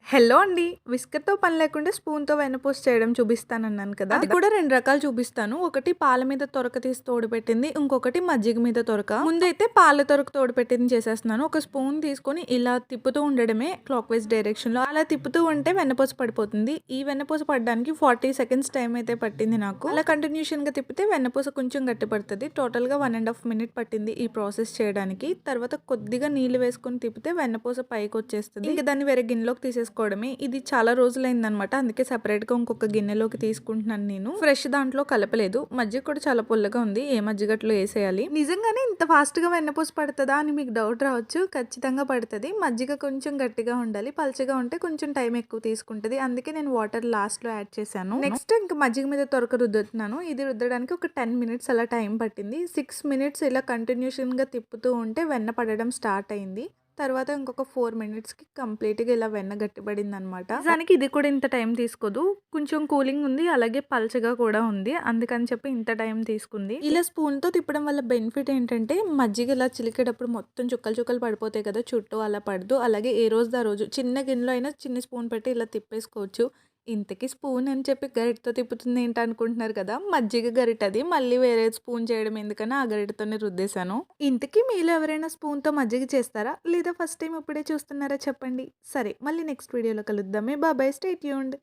Hello అండి. విస్కర్‌తో పని లేకుండా స్పూన్‌తో వెన్నపూస చేయడం చూపిస్తానన్నాను కదా! అది కూడా 2 రకాలు చూపిస్తాను. ఒకటి పాల మీద తొరక తీసి తోడుపెట్టింది. ఇంకొకటి మజ్జిగ మీద తొరక. ముందైతే పాల తొరక తోడుపెట్టింది చేసేస్తున్నాను. ఒక స్పూన్ తీసుకొని ఇలా తిప్పుతూ ఉండడమే క్లాక్ వైస్ డైరెక్షన్‌లో. అలా తిప్పుతూ ఉంటే వెన్నపూస పడిపోతుంది. ఈ వెన్నపూస పడడానికి 40 సెకండ్స్ టైం అయితే పట్టింది నాకు. అలా కంటిన్యూషన్‌గా తిప్పితే వెన్నపూస కొంచెం గట్టి పడతది. టోటల్‌గా 1 ½ మినిట్ పట్టింది ఈ ప్రాసెస్ చేయడానికి. తర్వాత కొద్దిగా నీళ్లు వేసుకొని తిప్పితే వెన్నపూస పైకొచ్చేస్తది. ఇంక దాన్ని వేరే గిన్నెలోకి తీసేసుకోవడమే. ఇది చాలా రోజులైందనమాట. అందుకే సెపరేట్‌గా ఇంకొక గిన్నెలోకి తీసుకుంటున్నాను నేను. ఫ్రెష్ దాంట్లో కలపలేదు. మజ్జిగ కూడా చాలా పుల్లగా ఉంది. ఏ మజ్జిగట్లో ఏసేయాలి. నిజంగానే ఇంత ఫాస్ట్‌గా వెన్నపూస పడతదా అని మీకు డౌట్ రావచ్చు. ఖచ్చితంగా పడతది. మజ్జిగ కొంచెం గట్టిగా ఉండాలి. పల్చగా ఉంటే కొంచెం టైం ఎక్కువ తీసుకుంటది. అందుకే నేను వాటర్ లాస్ట్‌లో యాడ్ చేశాను. నెక్స్ట్ ఇంక మజ్జిగ మీద తొరక రుద్దుతున్నాను. ఇది రుద్దడానికి ఒక 10 మినిట్స్ అలా టైం పట్టింది. 6 మినిట్స్ ఇలా కంటిన్యూషన్‌గా తిప్పుతూ ఉంటే వెన్న పడడం స్టార్ట్ అయింది. తర్వాత ఇంకొక 4 మినిట్స్‌కి కంప్లీట్‌గా ఇలా వెన్న గట్టిపడిందనమాట. నిజానికి ఇది కూడా ఇంత టైం తీసుకోదు. కొంచెం కూలింగ్ ఉంది. అలాగే పల్చగా కూడా ఉంది. అందుకని చెప్పి ఇంత టైం తీసుకుంది. ఇలా స్పూన్‌తో తిప్పడం వల్ల బెనిఫిట్ ఏంటంటే మజ్జిగ ఇలా చిలికేటప్పుడు మొత్తం చుక్కలు చుక్కలు పడిపోతాయి కదా! చుట్టూ అలా పడదు. అలాగే ఏ రోజుది ఆ రోజు చిన్న గిన్నెలో అయినా చిన్న స్పూన్ పెట్టి ఇలా తిప్పేసుకోవచ్చు. ఇంతకీ స్పూన్ అని చెప్పి గరిటెతో తిప్పుతుంది ఏంటి అనుకుంటున్నారు కదా! మజ్జిగ గరిటది. మళ్ళీ వేరే స్పూన్ చేయడం ఎందుకని ఆ గరిటెతోనే రుద్దేశాను. ఇంతకీ మీలో ఎవరైనా స్పూన్‌తో మజ్జిగ చేస్తారా? లేదా ఫస్ట్ టైమ్ ఇప్పుడే చూస్తున్నారా చెప్పండి. సరే మళ్ళీ నెక్స్ట్ వీడియోలో కలుద్దామే. బాయ్. Stay tuned.